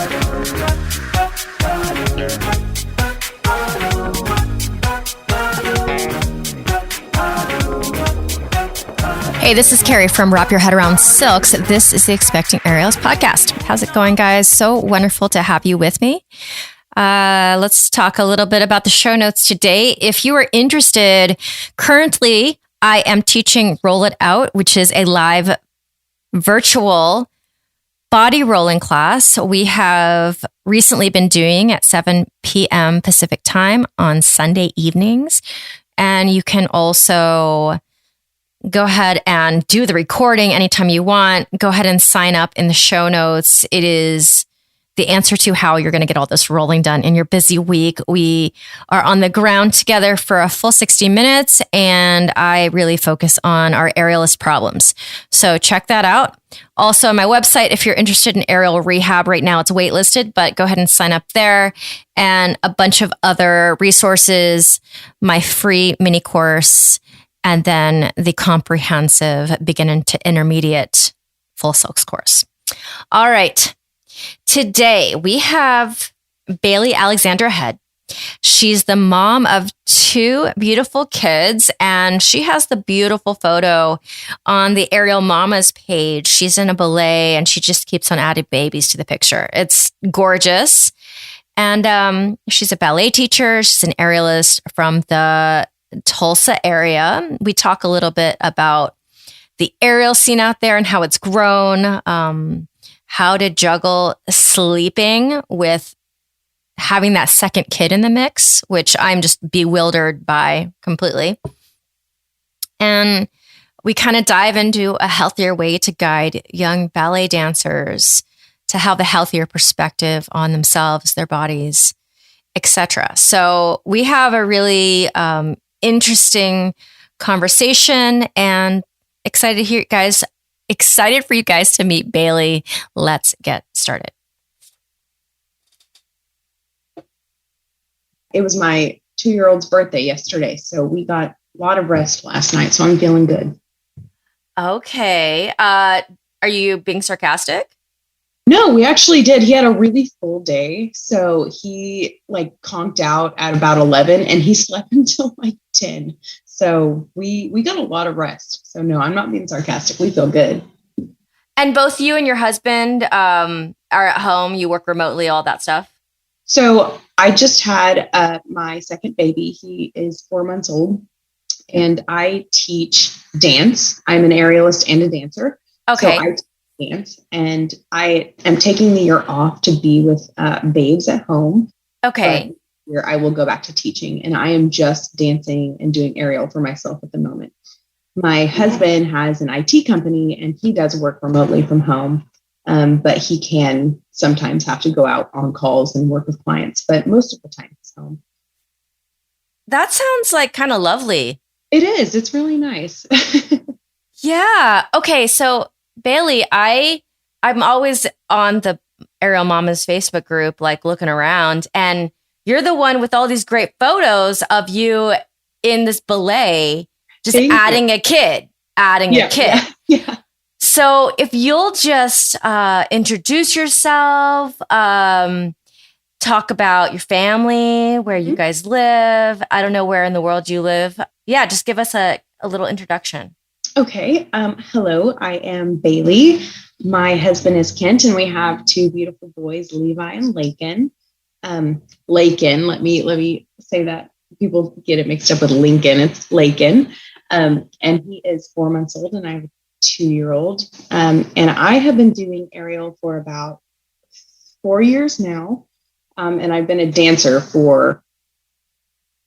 Hey, this is Carrie from Wrap Your Head Around Silks. This is the Expecting Aerials podcast. How's it going, guys? So wonderful to have you with me. Let's talk a little bit about the show notes today. If you are interested, currently I am teaching Roll It Out, which is a live virtual body rolling class. We have recently been doing at 7 p.m. Pacific time on Sunday evenings. And you can also go ahead and do the recording anytime you want. Go ahead and sign up in the show notes. It is the answer to how you're going to get all this rolling done in your busy week. We are on the ground together for a full 60 minutes, and I really focus on our aerialist problems. So check that out. Also, on my website, if you're interested in aerial rehab right now, it's waitlisted, but go ahead and sign up there, and a bunch of other resources, my free mini course, and then the comprehensive beginning to intermediate full silks course. All right. Today we have Bayleigh Alexandra Head. She's the mom of 2 beautiful kids, and she has the beautiful photo on the Aerial Mamas page. She's in a ballet, and she just keeps on adding babies to the picture. It's gorgeous. And she's a ballet teacher. She's an aerialist from the Tulsa area. We talk a little bit about the aerial scene out there and how it's grown, how to juggle sleeping with having that second kid in the mix, which I'm just bewildered by completely. And we kind of dive into a healthier way to guide young ballet dancers to have a healthier perspective on themselves, their bodies, etc. So we have a really interesting conversation, and excited for you guys to meet Bayleigh. Let's get started. It was my 2-year-old's birthday yesterday, so we got a lot of rest last night, so I'm feeling good. Okay. Are you being sarcastic? No, we actually did. He had a really full day. So he conked out at about 11 and he slept until 10. So we got a lot of rest. So no, I'm not being sarcastic. We feel good. And both you and your husband are at home. You work remotely, all that stuff. So I just had my second baby. He is 4 months old, and I teach dance. I'm an aerialist and a dancer. Okay. So I dance, and I am taking the year off to be with babes at home. Okay. Year I will go back to teaching, and I am just dancing and doing aerial for myself at the moment. My husband has an IT company, and he does work remotely from home, but he can sometimes have to go out on calls and work with clients, but most of the time he's home. That sounds like kind of lovely. It is. It's really nice. Yeah. Okay. So Bayleigh, I'm always on the Aerial Mamas Facebook group, looking around, and you're the one with all these great photos of you in this ballet, just adding a kid. Yeah. So if you'll just introduce yourself, talk about your family, where you guys live. I don't know where in the world you live. Yeah, just give us a little introduction. Okay. Hello, I am Bayleigh. My husband is Kent, and we have 2 beautiful boys, Levi and Lakin. Lakin, let me say that. People get it mixed up with Lincoln. It's Lakin. And he is 4 months old, and I have a 2-year-old. And I have been doing aerial for about 4 years now. And I've been a dancer for,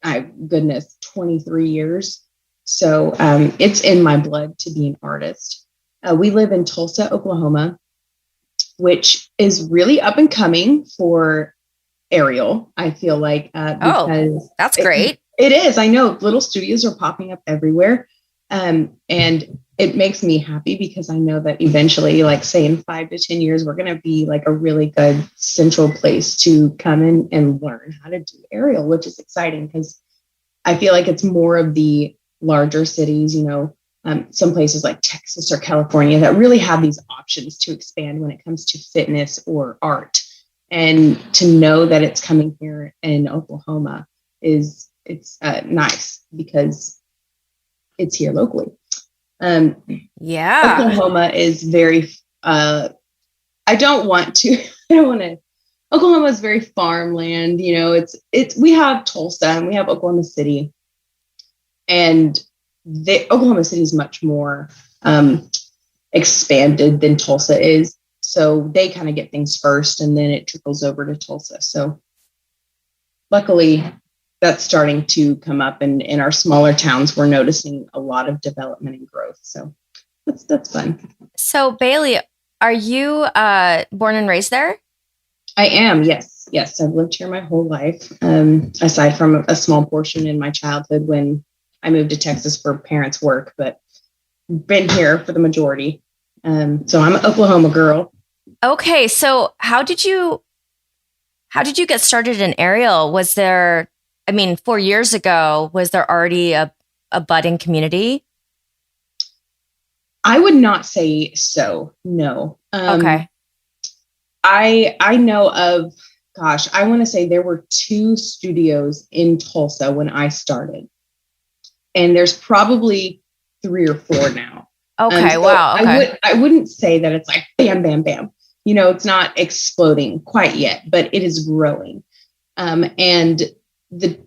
23 years. So it's in my blood to be an artist. We live in Tulsa, Oklahoma, which is really up and coming for aerial, I feel like. Because that's great. It is. I know little studios are popping up everywhere. And it makes me happy because I know that eventually, say in 5 to 10 years, we're going to be a really good central place to come in and learn how to do aerial, which is exciting because I feel like it's more of the larger cities, some places like Texas or California that really have these options to expand when it comes to fitness or art. And to know that it's coming here in Oklahoma it's nice because it's here locally. Yeah. Oklahoma is very, I don't want to, Oklahoma is very farmland. We have Tulsa and we have Oklahoma City, and Oklahoma City is much more expanded than Tulsa is. So they kind of get things first and then it trickles over to Tulsa. So luckily that's starting to come up, and in our smaller towns, we're noticing a lot of development and growth. So that's fun. So Bayleigh, are you born and raised there? I am. Yes. I've lived here my whole life. Aside from a small portion in my childhood when I moved to Texas for parents' work, but been here for the majority. So I'm an Oklahoma girl. Okay. So how did you get started in aerial? Was there, 4 years ago, was there already a budding community? I would not say so. No. Okay. I know of, I want to say there were 2 studios in Tulsa when I started, and there's probably 3 or 4 now. Okay. So Wow. Okay. I wouldn't say that it's like bam, bam, bam. It's not exploding quite yet, but it is growing. And the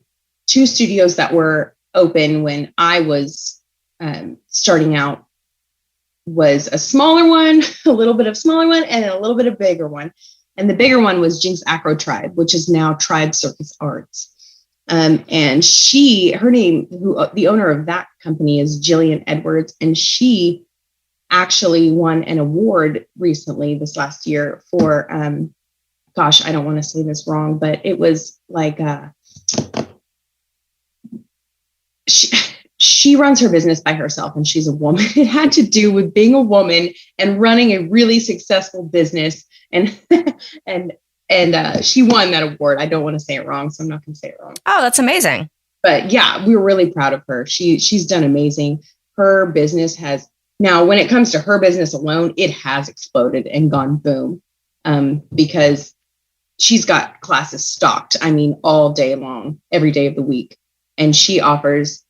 2 studios that were open when I was starting out was a smaller one, a little bit of smaller one, and a little bit of bigger one. And the bigger one was Jinx Acro Tribe, which is now Tribe Circus Arts. And her name, the owner of that company is Jillian Edwards, and she actually won an award recently this last year for, I don't want to say this wrong, but it was like, she runs her business by herself and she's a woman. It had to do with being a woman and running a really successful business. And she won that award. I don't want to say it wrong, so I'm not going to say it wrong. Oh, that's amazing. But yeah, we were really proud of her. She's done amazing. Her business has, now when it comes to her business alone, it has exploded and gone boom, because she's got classes stocked. All day long, every day of the week. And she offers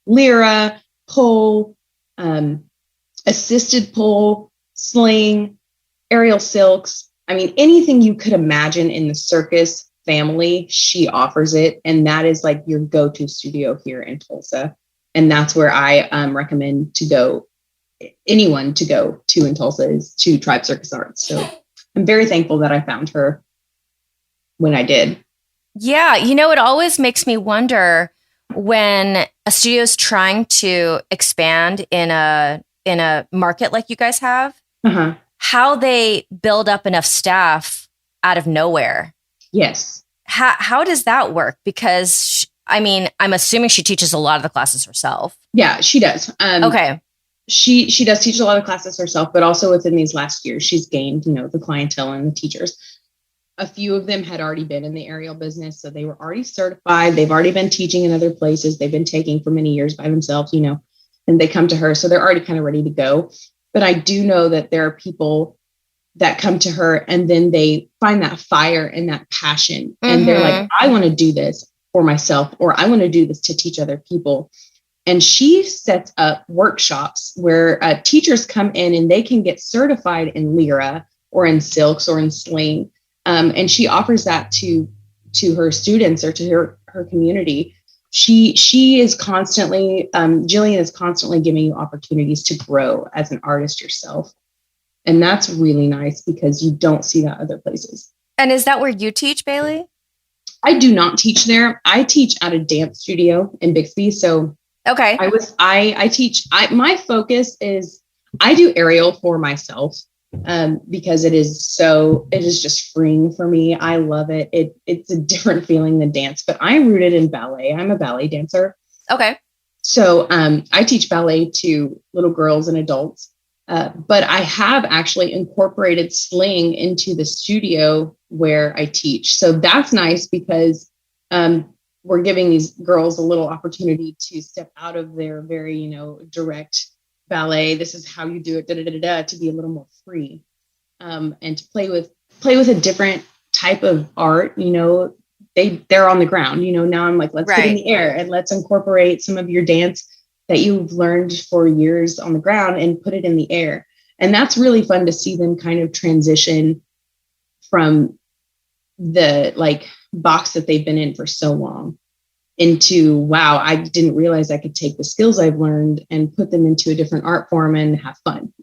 lyra, pole, assisted pole, sling, aerial silks. Anything you could imagine in the circus family, she offers it. And that is like your go-to studio here in Tulsa. And that's where I recommend anyone to go to in Tulsa is to Tribe Circus Arts. So I'm very thankful that I found her when I did. Yeah. It always makes me wonder when a studio is trying to expand in a market like you guys have, how they build up enough staff out of nowhere. Yes. How does that work? Because I'm assuming she teaches a lot of the classes herself. Yeah, she does. Okay. She does teach a lot of classes herself, but also within these last years, she's gained, the clientele and the teachers. A few of them had already been in the aerial business, so they were already certified. They've already been teaching in other places. They've been taking for many years by themselves, and they come to her. So they're already kind of ready to go. But I do know that there are people that come to her and then they find that fire and that passion. And they're like, I want to do this for myself, or I want to do this to teach other people. And she sets up workshops where teachers come in and they can get certified in lyra or in silks or in sling. And she offers that to her students or to her community. She is constantly, Jillian is constantly giving you opportunities to grow as an artist yourself. And that's really nice because you don't see that other places. And is that where you teach, Bayleigh? I do not teach there. I teach at a dance studio in Bixby. So okay. I teach, my focus is I do aerial for myself. Because it is just freeing for me. I love it. It's a different feeling than dance, but I'm rooted in ballet. I'm a ballet dancer. Okay. So I teach ballet to little girls and adults, but I have actually incorporated sling into the studio where I teach. So that's nice because we're giving these girls a little opportunity to step out of their very, direct ballet, this is how you do it, to be a little more free, and to play with a different type of art, they're on the ground, now I'm like, let's get in the air and let's incorporate some of your dance that you've learned for years on the ground and put it in the air. And that's really fun to see them kind of transition from the like box that they've been in for so long into, wow, I didn't realize I could take the skills I've learned and put them into a different art form and have fun,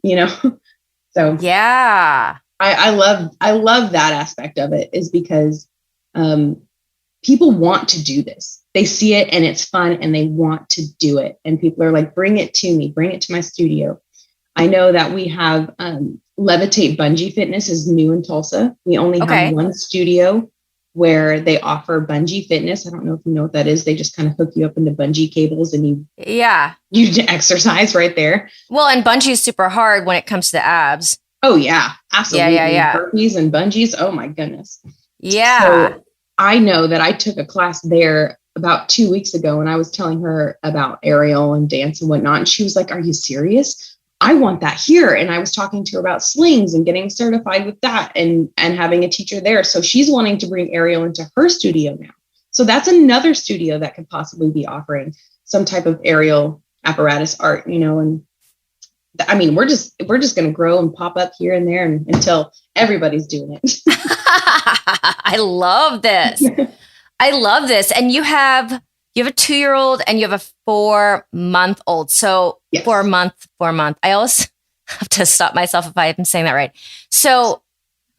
So yeah, I love that aspect of it, is because people want to do this. They see it and it's fun and they want to do it. And people are like, bring it to me, bring it to my studio. I know that we have Levitate Bungee Fitness is new in Tulsa. We only have one studio where they offer bungee fitness. I don't know if you know what that is. They just kind of hook you up into bungee cables and you exercise right there. Well, and bungee is super hard when it comes to the abs. Oh yeah, absolutely. Yeah. Burpees and bungees. Oh my goodness. Yeah. So I know that I took a class there about 2 weeks ago, and I was telling her about aerial and dance and whatnot. And she was like, are you serious? I want that here. And I was talking to her about slings and getting certified with that and having a teacher there. So she's wanting to bring aerial into her studio now. So that's another studio that could possibly be offering some type of aerial apparatus art, and I mean, we're just going to grow and pop up here and there until everybody's doing it. I love this. I love this. And you have a 2-year-old and you have a 4-month-old. So yes. 4 month. I always have to stop myself if I'm saying that right. So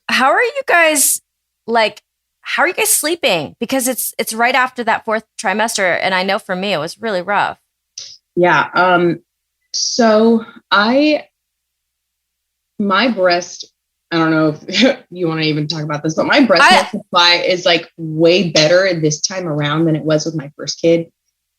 how are you guys sleeping? Because it's right after that 4th trimester. And I know for me, it was really rough. Yeah. So my breast, I don't know if you want to even talk about this, but my breast milk supply is like way better this time around than it was with my first kid.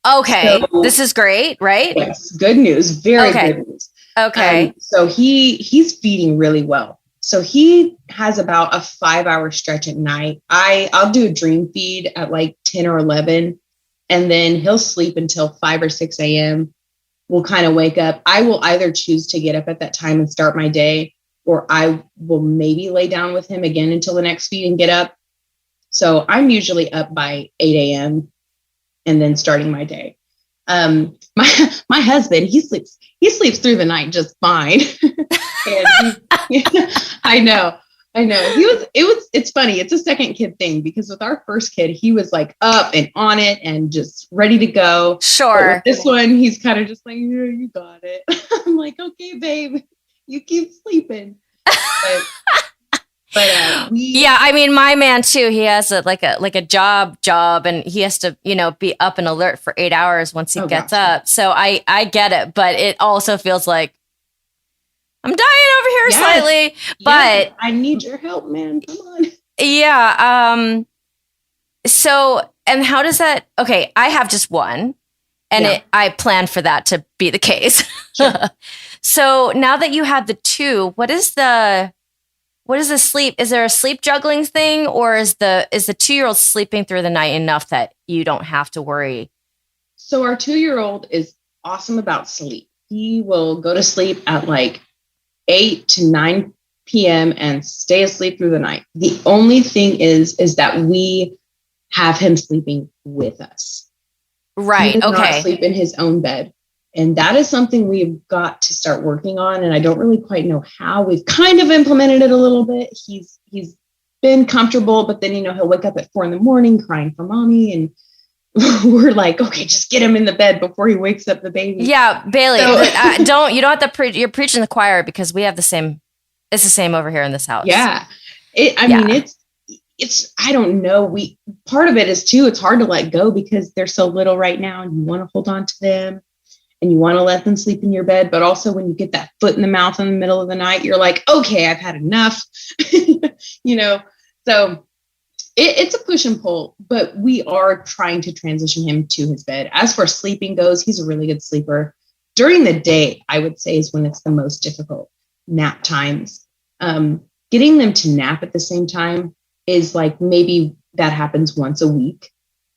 Okay. So, this is great, right? Yes. Good news. Very good news. Okay. So he's feeding really well. So he has about a 5-hour stretch at night. I'll do a dream feed at like 10 or 11, and then he'll sleep until 5 or 6 a.m. We'll kind of wake up. I will either choose to get up at that time and start my day, or I will maybe lay down with him again until the next feed and get up. So I'm usually up by 8 a.m. and then starting my day. My husband, he sleeps through the night just fine. And I know. It's funny. It's a second kid thing, because with our first kid, he was like up and on it and just ready to go. Sure. But with this one, he's kind of just like, yeah, you got it. I'm like, okay, babe, you keep sleeping. But yeah, I mean, my man too, he has a job and he has to, be up and alert for 8 hours once he gets up. So I get it, but it also feels like I'm dying over here slightly, but I need your help, man. Come on. Yeah. So, and how does that, okay, I have just one, and I plan for that to be the case. Sure. So now that you have the 2, what is the sleep? Is there a sleep juggling thing, or is the 2-year-old sleeping through the night enough that you don't have to worry? So our 2-year-old is awesome about sleep. He will go to sleep at like 8 to 9 p.m. and stay asleep through the night. The only thing is that we have him sleeping with us. Right. He does okay. not sleep in his own bed. And that is something we've got to start working on. And I don't really quite know how. We've kind of implemented it a little bit. He's been comfortable, but then, he'll wake up at 4 a.m. crying for mommy. And we're like, okay, just get him in the bed before he wakes up the baby. Yeah. Bayleigh, you don't have to you're preaching the choir, because we have it's the same over here in this house. Yeah. I mean, it's, I don't know. Part of it is too, it's hard to let go because they're so little right now, and you want to hold on to them and you want to let them sleep in your bed. But also when you get that foot in the mouth in the middle of the night, you're like, okay, I've had enough, so it's a push and pull, but we are trying to transition him to his bed. As for sleeping goes, he's a really good sleeper. During the day, I would say, is when it's the most difficult. Nap times. Getting them to nap at the same time is like, maybe that happens once a week.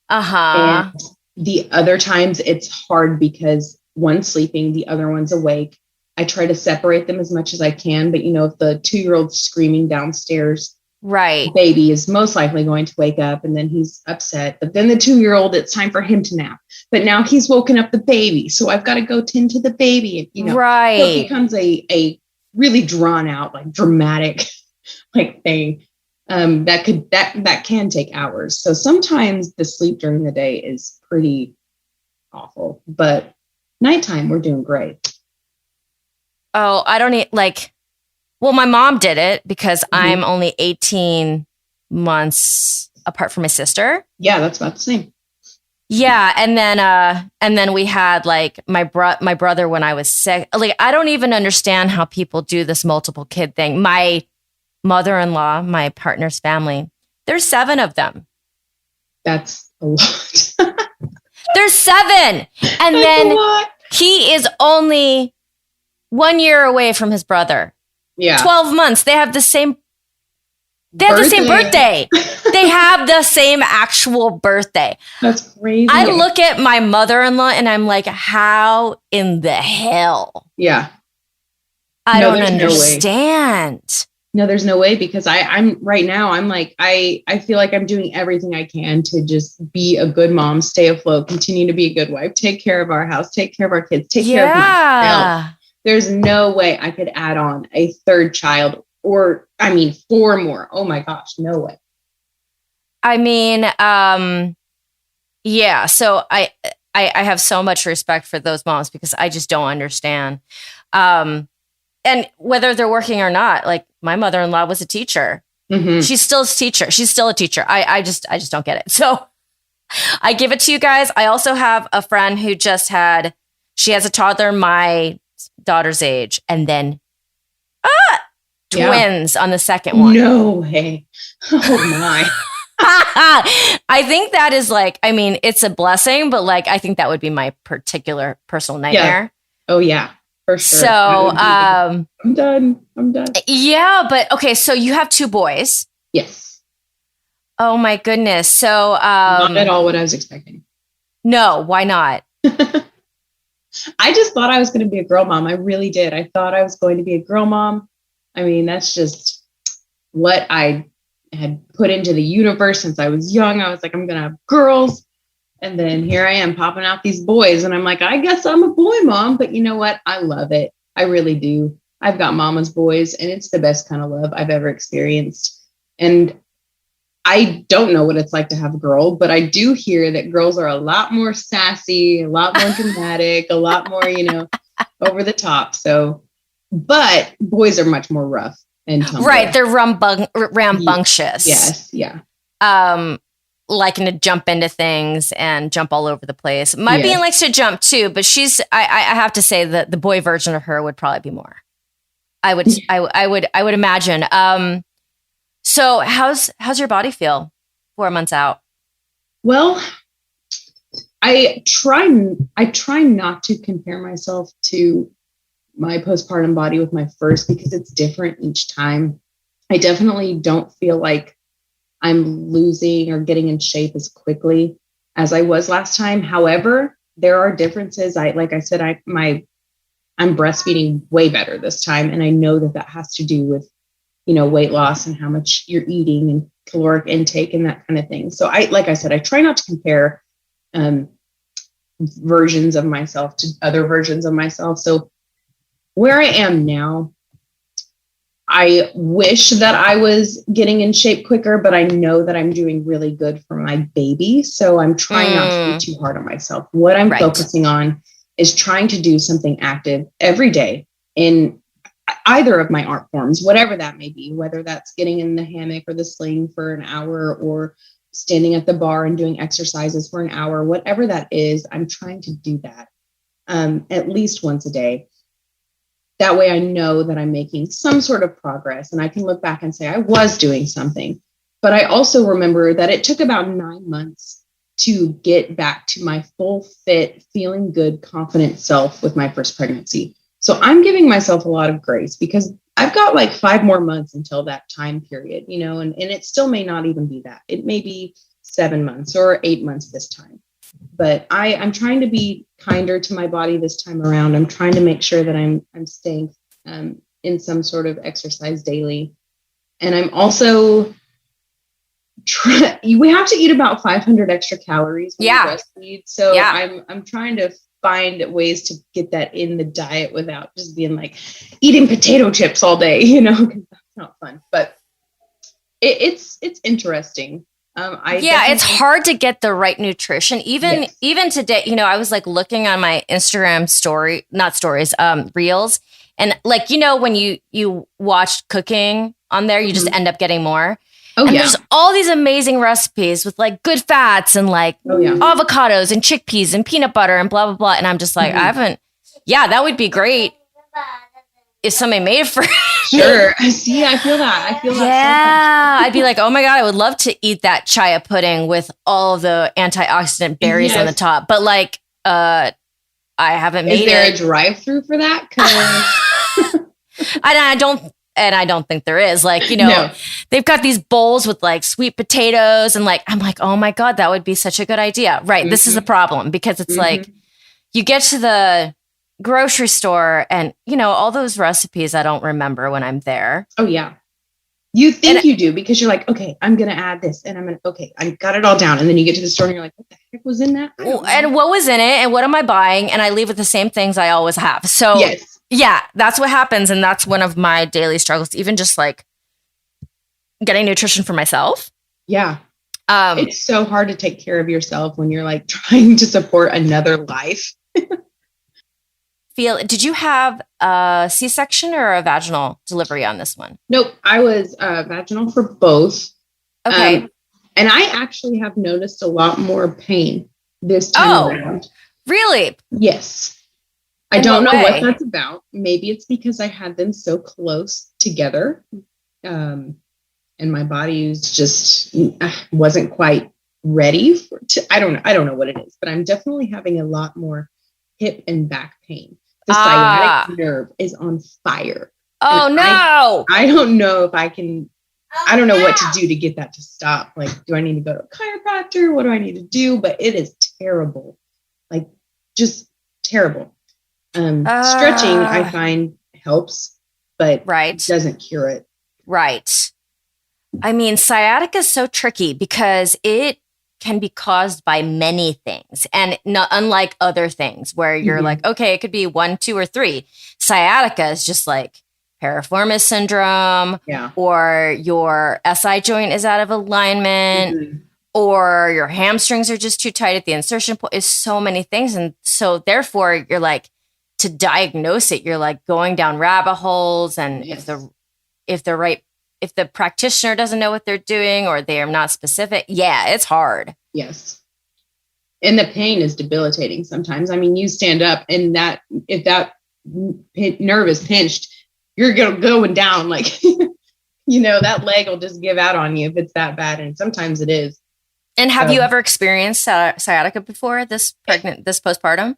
Uh-huh. And the other times it's hard because one's sleeping, the other one's awake. I try to separate them as much as I can, but if the 2-year-old's screaming downstairs, Right. The baby is most likely going to wake up and then he's upset. But then the 2-year-old, it's time for him to nap. But now he's woken up the baby. So I've got to go tend to the baby. Right. So it becomes a really drawn out, like dramatic like thing that can take hours. So sometimes the sleep during the day is pretty awful, but nighttime we're doing great. Oh, I don't need well, my mom did it because I'm only 18 months apart from my sister. Yeah, that's about the same. Yeah, and then we had like my brother when I was sick. Like, I don't even understand how people do this multiple kid thing. My mother-in-law, my partner's family, there's 7 of them. That's a lot. There's 7, and then he is only 1 year away from his brother. Yeah, 12 months. They have the same. They have the same birthday. They have the same actual birthday. That's crazy. I look at my mother-in-law and I'm like, how in the hell? Yeah. I don't understand. No, there's no way, because I'm right now, I'm like, I feel like I'm doing everything I can to just be a good mom, stay afloat, continue to be a good wife, take care of our house, take care of our kids, take care of myself. There's no way I could add on a 3rd child, or 4 more. Oh my gosh, no way. Yeah. So I have so much respect for those moms because I just don't understand. And whether they're working or not, like my mother-in-law was a teacher. Mm-hmm. She's still a teacher. She's still a teacher. I just don't get it. So I give it to you guys. I also have a friend who she has a toddler my daughter's age, and then twins on the second one. No way. Oh my. I think that is it's a blessing, but I think that would be my particular personal nightmare. Yeah. Oh yeah, for sure. So, I'm done. Yeah, but okay. So you have 2 boys. Yes. Oh my goodness. So, not at all what I was expecting. No, why not? I just thought I was going to be a girl mom. I really did. I thought I was going to be a girl mom. That's just what I had put into the universe since I was young. I was like, I'm going to have girls. And then here I am popping out these boys. And I'm like, I guess I'm a boy mom. But you know what? I love it. I really do. I've got mama's boys, and it's the best kind of love I've ever experienced. And I don't know what it's like to have a girl, but I do hear that girls are a lot more sassy, a lot more dramatic, a lot more, over the top. So, but boys are much more rough and tumble. Right. They're rambunctious. Yes. Yeah. Liking to jump into things and jump all over the place. My being likes to jump too, but I have to say that the boy version of her would probably be more. I would imagine. So how's your body feel 4 months out? Well, I try not to compare myself to my postpartum body with my first, because it's different each time. I definitely don't feel like I'm losing or getting in shape as quickly as I was last time. However, there are differences. I'm breastfeeding way better this time. And I know that has to do with, weight loss and how much you're eating and caloric intake and that kind of thing. So I try not to compare versions of myself to other versions of myself. So where I am now, I wish that I was getting in shape quicker, but I know that I'm doing really good for my baby. So I'm trying not to be too hard on myself. What I'm focusing on is trying to do something active every day in either of my art forms, whatever that may be, whether that's getting in the hammock or the sling for an hour, or standing at the bar and doing exercises for an hour, whatever that is. I'm trying to do that at least once a day. That way I know that I'm making some sort of progress, and I can look back and say I was doing something. But I also remember that it took about 9 months to get back to my full fit, feeling good, confident self with my first pregnancy. So I'm giving myself a lot of grace, because I've got 5 more months until that time period, and it still may not even be that. It may be 7 months or 8 months this time. But I'm trying to be kinder to my body this time around. I'm trying to make sure that I'm staying in some sort of exercise daily. And I'm also we have to eat about 500 extra calories when we breastfeed. So I'm trying to find ways to get that in the diet without just being like eating potato chips all day, because that's not fun. But it's interesting. It's hard to get the right nutrition. Even today, I was like looking on my Instagram reels, and like, when you watch cooking on there, you just end up getting more. Oh, and there's all these amazing recipes with like good fats and like avocados and chickpeas and peanut butter and blah, blah, blah. And I'm just like, that would be great if somebody made it for Sure. See, I feel that. Yeah. So I'd be like, oh my God, I would love to eat that chia pudding with all of the antioxidant berries on the top. But like, I haven't made it. Is there a drive-through for that? I don't think there is. Like, they've got these bowls with like sweet potatoes and like, I'm like, oh my God, that would be such a good idea. Right. Mm-hmm. This is the problem because it's like you get to the grocery store and, all those recipes I don't remember when I'm there. Oh, yeah. You think you do because you're like, okay, I'm going to add this and I got it all down. And then you get to the store and you're like, what the heck was in that? And what was in it? And what am I buying? And I leave with the same things I always have. So yeah, that's what happens. And that's one of my daily struggles, even just like getting nutrition for myself. Yeah. It's so hard to take care of yourself when you're like trying to support another life. Did you have a C-section or a vaginal delivery on this one? Nope. I was vaginal for both. Okay. And I actually have noticed a lot more pain this time around. Really? Yes. I don't know what that's about. Maybe it's because I had them so close together. And my body was just wasn't quite ready I don't know what it is, but I'm definitely having a lot more hip and back pain. The sciatic nerve is on fire. Oh, no. I don't know if I can. I don't know what to do to get that to stop. Like, do I need to go to a chiropractor? What do I need to do? But it is terrible. Like, just terrible. Stretching, I find, helps, but doesn't cure it. Right. I mean, sciatica is so tricky because it can be caused by many things. And unlike other things where you're like, okay, it could be 1, 2, or 3. Sciatica is just like piriformis syndrome, or your SI joint is out of alignment, or your hamstrings are just too tight at the insertion point. It's so many things. And so therefore you're like, to diagnose it, you're like going down rabbit holes. And if the practitioner doesn't know what they're doing or they are not specific, it's hard. Yes. And the pain is debilitating sometimes. I mean, you stand up and if that nerve is pinched, you're going down like, that leg will just give out on you if it's that bad. And sometimes it is. And have you ever experienced sciatica before this postpartum?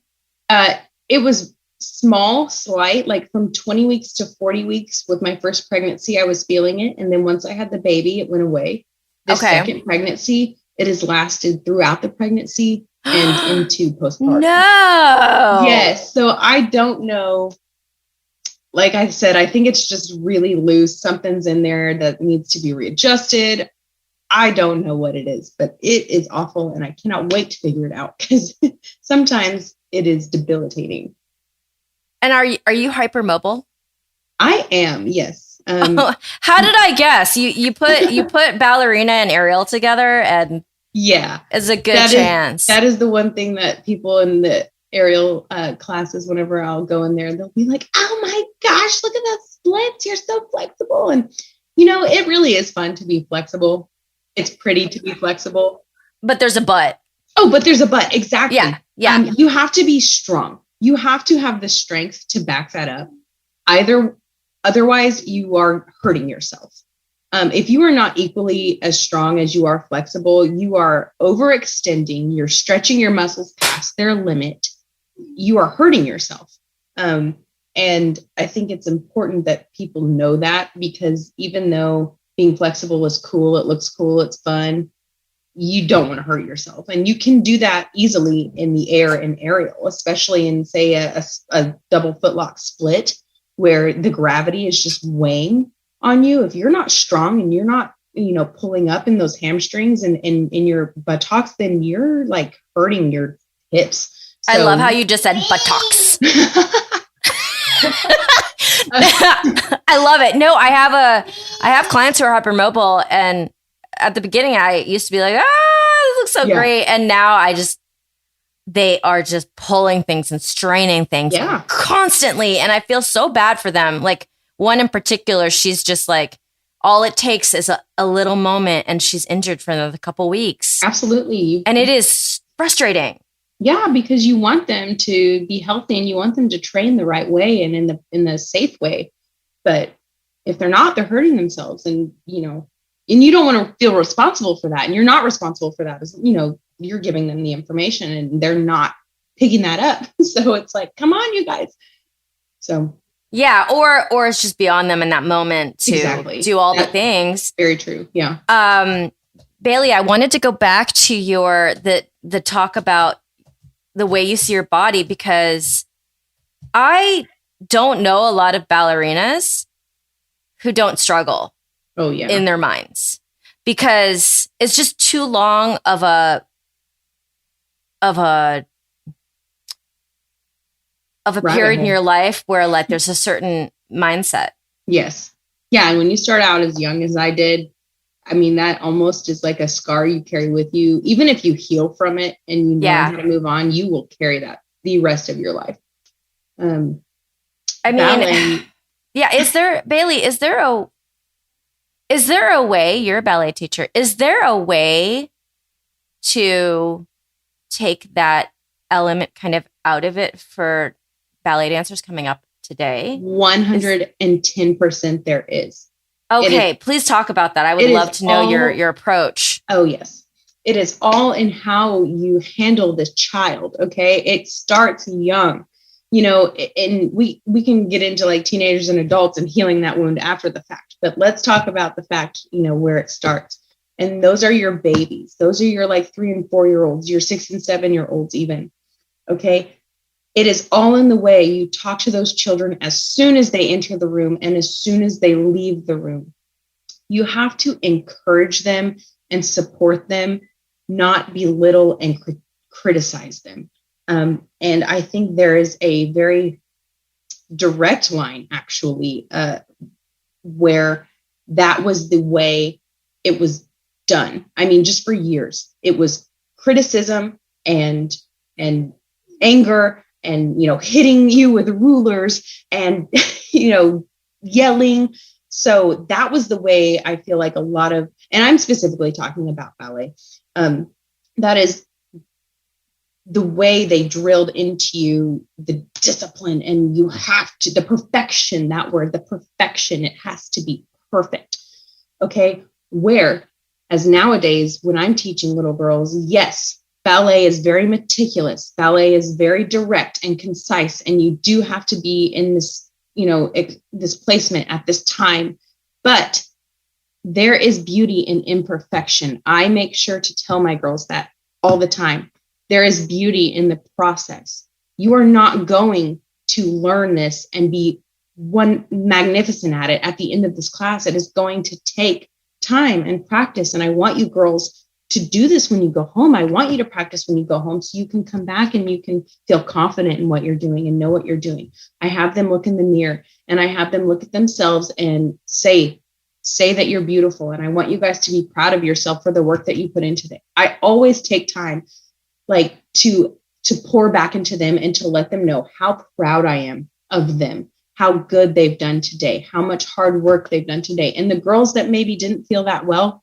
It was slight, like from 20 weeks to 40 weeks with my first pregnancy, I was feeling it. And then once I had the baby, it went away. The second pregnancy, it has lasted throughout the pregnancy and into postpartum. No. Yes. So I don't know. Like I said, I think it's just really loose. Something's in there that needs to be readjusted. I don't know what it is, but it is awful. And I cannot wait to figure it out because sometimes it is debilitating. And are you hypermobile? I am, yes. How did I guess? You put ballerina and aerial together, and it's a good chance. That is the one thing that people in the aerial classes, whenever I'll go in there, they'll be like, "Oh my gosh, look at that splits! You're so flexible." And it really is fun to be flexible. It's pretty to be flexible, but there's a but. Oh, but there's a but. Exactly. Yeah. You have to be strong. You have to have the strength to back that up. Otherwise, you are hurting yourself. If you are not equally as strong as you are flexible, you are overextending. You're stretching your muscles past their limit. You are hurting yourself. And I think it's important that people know that, because even though being flexible is cool, it looks cool, it's fun, you don't want to hurt yourself. And you can do that easily in the air and aerial, especially in, say, a double footlock split where the gravity is just weighing. on you, if you're not strong and you're not, pulling up in those hamstrings and in your buttocks, then you're like hurting your hips. So, I love how you just said buttocks. I love it. No, I have clients who are hypermobile, and at the beginning I used to be like, this looks so great. And now they are just pulling things and straining things constantly. And I feel so bad for them. Like one in particular, she's just like, all it takes is a little moment and she's injured for another couple weeks. Absolutely. And it is frustrating. Yeah, because you want them to be healthy and you want them to train the right way and in the safe way. But if they're not, they're hurting themselves. And, and you don't want to feel responsible for that. And you're not responsible for that. You're giving them the information and they're not picking that up. So it's like, come on, you guys. So. Yeah. Or it's just beyond them in that moment to do all the things. Very true. Yeah. Bayleigh, I wanted to go back to the talk about the way you see your body, because I don't know a lot of ballerinas who don't struggle in their minds, because it's just too long of a period in your life where like there's a certain mindset. Yes. Yeah. And when you start out as young as I did, I mean, that almost is like a scar you carry with you. Even if you heal from it and you know how to move on, you will carry that the rest of your life. Ballet. Yeah. Bayleigh, is there a way, you're a ballet teacher, is there a way to take that element kind of out of it for ballet dancers coming up today? 110% there is. Okay, please talk about that. I would love to know your approach. Oh, yes. It is all in how you handle this child, okay? It starts young, and we can get into like teenagers and adults and healing that wound after the fact. But let's talk about the fact, where it starts. And those are your babies. Those are your like 3 and 4 year olds, your 6 and 7 year olds even, okay? It is all in the way you talk to those children as soon as they enter the room and as soon as they leave the room. You have to encourage them and support them, not belittle and criticize them. And I think there is a very direct line, actually, where that was the way it was done. I mean, just for years, it was criticism and anger and, hitting you with rulers and, yelling. So that was the way I feel like a lot of, and I'm specifically talking about ballet. That is the way they drilled into you the discipline, and you have to, the perfection, that word, the perfection, it has to be perfect. Okay. Whereas nowadays, when I'm teaching little girls, yes, ballet is very meticulous. Ballet is very direct and concise. And you do have to be in this, this placement at this time. But there is beauty in imperfection. I make sure to tell my girls that all the time. There is beauty in the process. You are not going to learn this and be one magnificent at it at the end of this class. It is going to take time and practice. And I want you girls to do this when you go home. I want you to practice when you go home so you can come back and you can feel confident in what you're doing and know what you're doing. I have them look in the mirror and I have them look at themselves and say that you're beautiful. And I want you guys to be proud of yourself for the work that you put in today. I always take time like to pour back into them and to let them know how proud I am of them, how good they've done today, how much hard work they've done today. And the girls that maybe didn't feel that well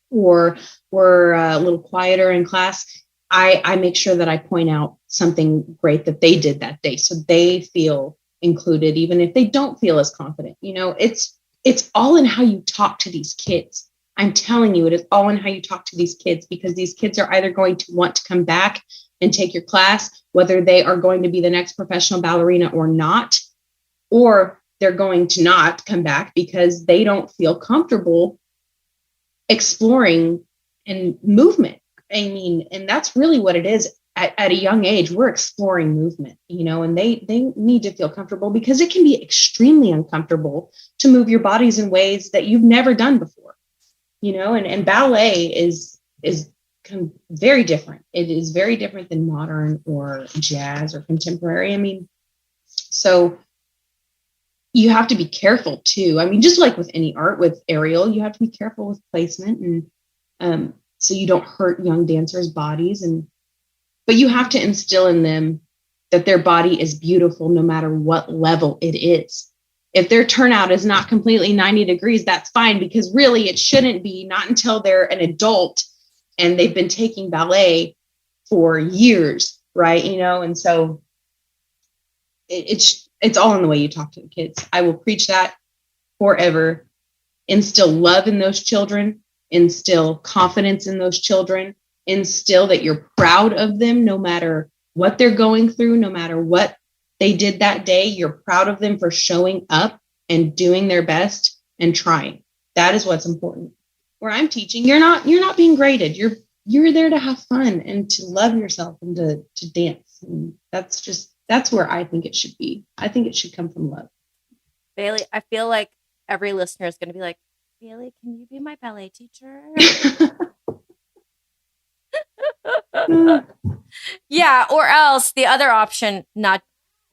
or were a little quieter in class, I make sure that I point out something great that they did that day so they feel included, even if they don't feel as confident. It's all in how you talk to these kids. I'm telling you, it is all in how you talk to these kids, because these kids are either going to want to come back and take your class, whether they are going to be the next professional ballerina or not, or they're going to not come back because they don't feel comfortable exploring and movement. I mean, and that's really what it is. at a young age, we're exploring movement, and they need to feel comfortable, because it can be extremely uncomfortable to move your bodies in ways that you've never done before, and ballet is very different. It is very different than modern or jazz or contemporary. I mean, so you have to be careful too. I mean, just like with any art, with aerial, you have to be careful with placement, and so you don't hurt young dancers' bodies, but you have to instill in them that their body is beautiful no matter what level it is. If their turnout is not completely 90 degrees, that's fine, because really it shouldn't be, not until they're an adult and they've been taking ballet for years, right? And so it's all in the way you talk to the kids. I will preach that forever. Instill love in those children, instill confidence in those children, instill that you're proud of them no matter what they're going through, no matter what they did that day. You're proud of them for showing up and doing their best and trying. That is what's important. Where I'm teaching, you're not being graded. You're there to have fun and to love yourself and to dance. And that's where I think it should be. I think it should come from love. Bayleigh, I feel like every listener is going to be like, Bayleigh, can you be my ballet teacher? Yeah, or else the other option,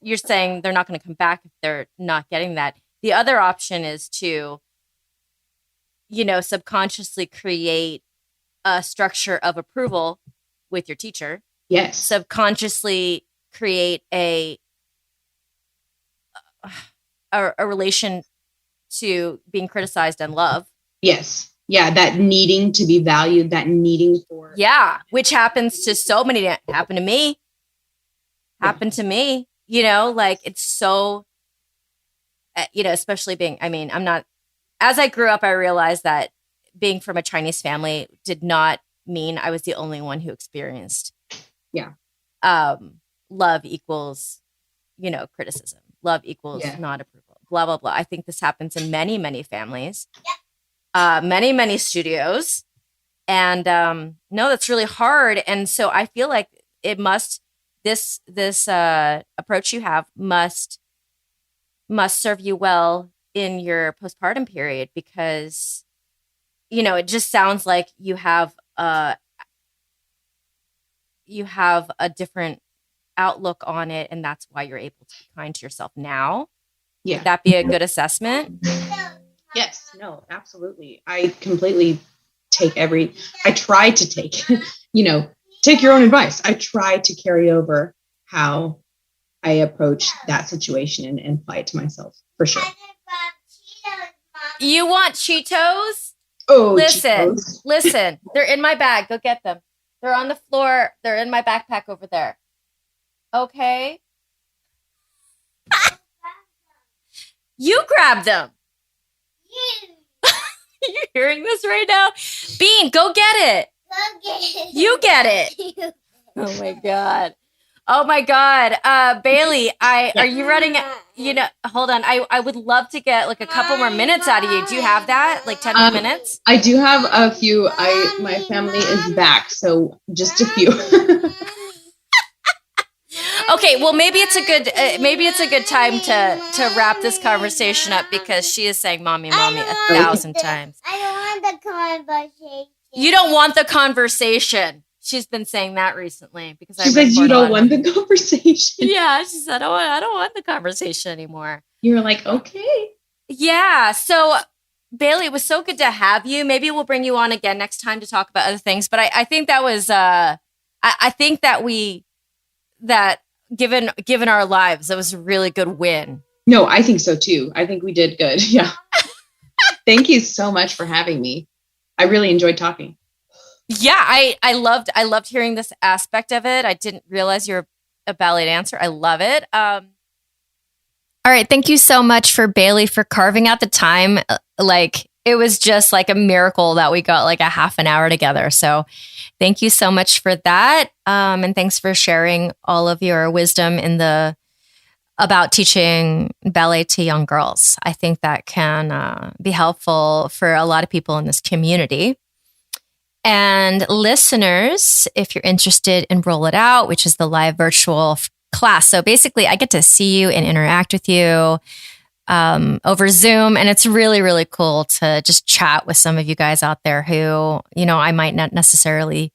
you're saying they're not going to come back if they're not getting that. The other option is to, subconsciously create a structure of approval with your teacher. Yes. Subconsciously create a relation to being criticized and love. Yes. Yeah, that needing to be valued, that needing for... Yeah, which happens to so many. Happened to me. Like it's so, especially being, I'm not, as I grew up, I realized that being from a Chinese family did not mean I was the only one who experienced. Yeah. Love equals, criticism. Love equals not approval. Blah, blah, blah. I think this happens in many, many families. Many, many studios. And no, that's really hard. And so I feel like it must, this approach you have must serve you well in your postpartum period, because, it just sounds like you have a different outlook on it. And that's why you're able to be kind to yourself now. Yeah. Would that be a good assessment? Yes, no, absolutely. I completely I try to take, take your own advice. I try to carry over how I approach that situation and apply it to myself, for sure. You want Cheetos? Oh, Listen. They're in my bag. Go get them. They're on the floor. They're in my backpack over there. Okay. You grab them. You're hearing this right now? Bean, go get it. You get it. Oh my God. Bayleigh, are you running? Hold on. I would love to get like a couple more minutes out of you. Do you have that? Like 10 more minutes? I do have a few. My family is back, so just a few. Okay, well, maybe it's a good time to wrap this conversation up, because she is saying "mommy, mommy" 1,000 times. I don't want the conversation. You don't want the conversation. She's been saying that recently because she says you don't want the conversation. Yeah, she said, I don't want the conversation anymore. You're like, okay. Yeah. So, Bayleigh, it was so good to have you. Maybe we'll bring you on again next time to talk about other things. But I think that was I think that given our lives, that was a really good win. No, I think so too. I think we did good. Yeah. Thank you so much for having me. I really enjoyed talking. Yeah, I loved hearing this aspect of it. I didn't realize you're a ballet dancer. I love it. All right. Thank you so much for Bayleigh for carving out the time. Like, it was just like a miracle that we got like a half an hour together. So thank you so much for that. And thanks for sharing all of your wisdom about teaching ballet to young girls. I think that can be helpful for a lot of people in this community. And listeners, if you're interested in Roll It Out, which is the live virtual class. So basically, I get to see you and interact with you over Zoom. And it's really, really cool to just chat with some of you guys out there who, I might not necessarily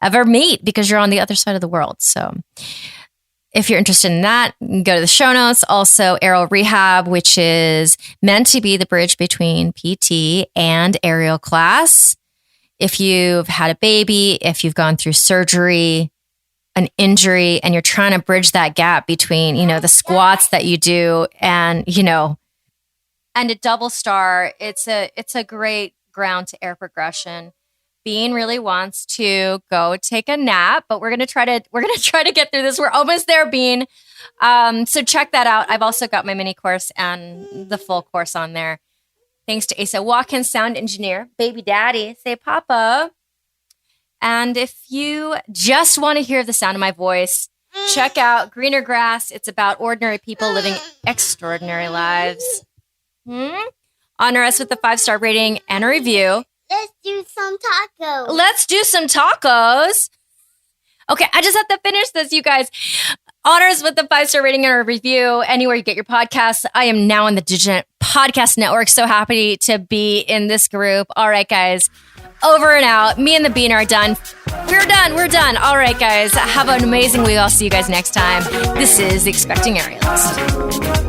ever meet because you're on the other side of the world. So if you're interested in that, go to the show notes. Also, Aerial Rehab, which is meant to be the bridge between PT and aerial class. If you've had a baby, if you've gone through surgery, an injury, and you're trying to bridge that gap between, the squats that you do and a double star, it's a great ground to air progression. Bean really wants to go take a nap, but we're gonna try to get through this. We're almost there, Bean. So check that out. I've also got my mini course and the full course on there. Thanks to Asa Watkins, sound engineer, baby daddy, say papa. And if you just want to hear the sound of my voice, check out Greener Grass. It's about ordinary people living extraordinary lives. Honor us with a 5-star rating and a review. Let's do some tacos. Okay, I just have to finish this, you guys. Honor us with a 5-star rating and a review anywhere you get your podcasts. I am now on the Digit Podcast Network. So happy to be in this group. All right, guys. Over and out. Me and the Bean are done. We're done. All right, guys. Have an amazing week. I'll see you guys next time. This is The Expecting Aerialist.